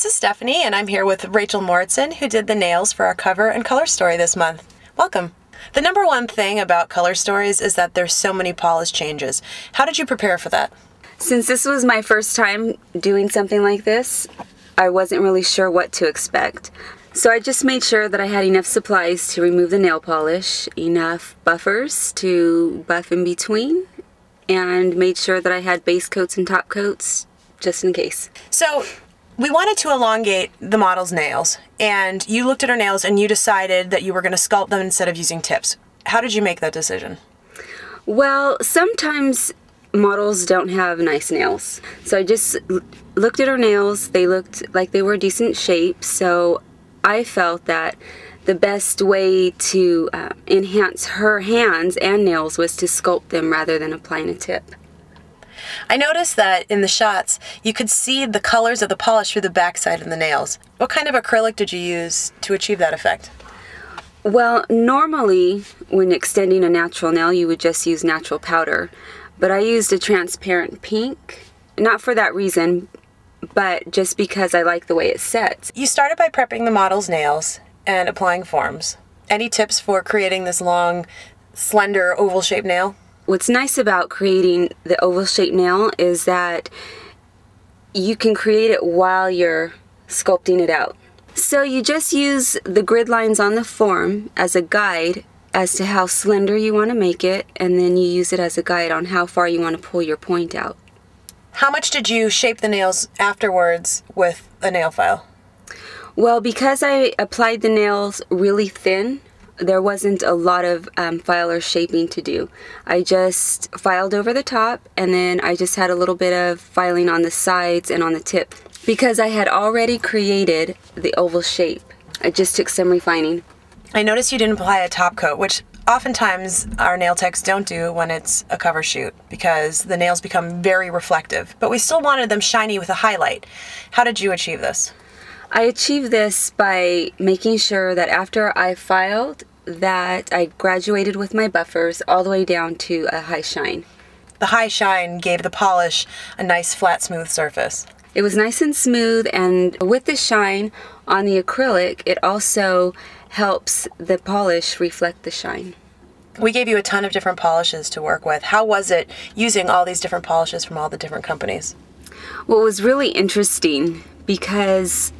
This is Stephanie, and I'm here with Rachel Moritzen, who did the nails for our cover and color story this month. Welcome. The number one thing about color stories is that there's so many polish changes. How did you prepare for that? Since this was my first time doing something like this, I wasn't really sure what to expect. So I just made sure that I had enough supplies to remove the nail polish, enough buffers to buff in between, and made sure that I had base coats and top coats just in case. So we wanted to elongate the model's nails, and you looked at her nails and you decided that you were going to sculpt them instead of using tips. How did you make that decision? Well, sometimes models don't have nice nails. So I just looked at her nails. They looked like they were a decent shape, so I felt that the best way to enhance her hands and nails was to sculpt them rather than applying a tip. I noticed that in the shots, you could see the colors of the polish through the backside of the nails. What kind of acrylic did you use to achieve that effect? Well, normally when extending a natural nail, you would just use natural powder. But I used a transparent pink, not for that reason, but just because I like the way it sets. You started by prepping the model's nails and applying forms. Any tips for creating this long, slender, oval-shaped nail? What's nice about creating the oval-shaped nail is that you can create it while you're sculpting it out. So you just use the grid lines on the form as a guide as to how slender you want to make it, and then you use it as a guide on how far you want to pull your point out. How much did you shape the nails afterwards with a nail file? Well, because I applied the nails really thin, there wasn't a lot of file or shaping to do. I just filed over the top, and then I just had a little bit of filing on the sides and on the tip. Because I had already created the oval shape, I just took some refining. I noticed you didn't apply a top coat, which oftentimes our nail techs don't do when it's a cover shoot because the nails become very reflective, but we still wanted them shiny with a highlight. How did you achieve this? I achieved this by making sure that after I filed that I graduated with my buffers all the way down to a high shine. The high shine gave the polish a nice flat smooth surface. It was nice and smooth, and with the shine on the acrylic, it also helps the polish reflect the shine. We gave you a ton of different polishes to work with. How was it using all these different polishes from all the different companies? Well, it was really interesting because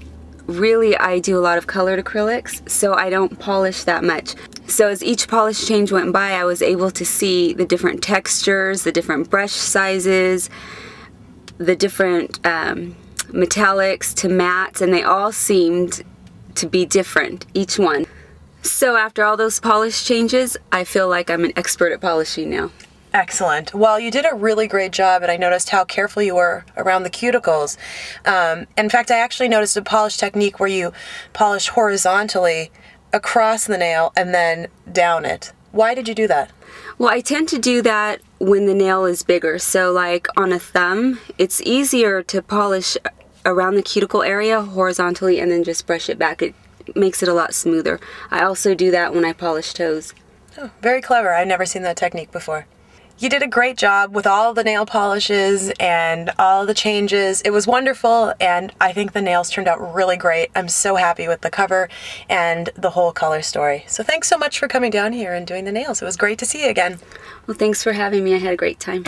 really I do a lot of colored acrylics, so I don't polish that much. So as each polish change went by, I was able to see the different textures, the different brush sizes, the different metallics to mattes, and they all seemed to be different, each one. So after all those polish changes, I feel like I'm an expert at polishing now. Excellent. Well, you did a really great job, and I noticed how careful you were around the cuticles. In fact, I actually noticed a polish technique where you polish horizontally across the nail and then down it. Why did you do that? Well, I tend to do that when the nail is bigger. So like on a thumb, it's easier to polish around the cuticle area horizontally and then just brush it back. It makes it a lot smoother. I also do that when I polish toes. Oh, very clever. I've never seen that technique before. You did a great job with all the nail polishes and all the changes. It was wonderful, and I think the nails turned out really great. I'm so happy with the cover and the whole color story. So thanks so much for coming down here and doing the nails. It was great to see you again. Well, thanks for having me. I had a great time.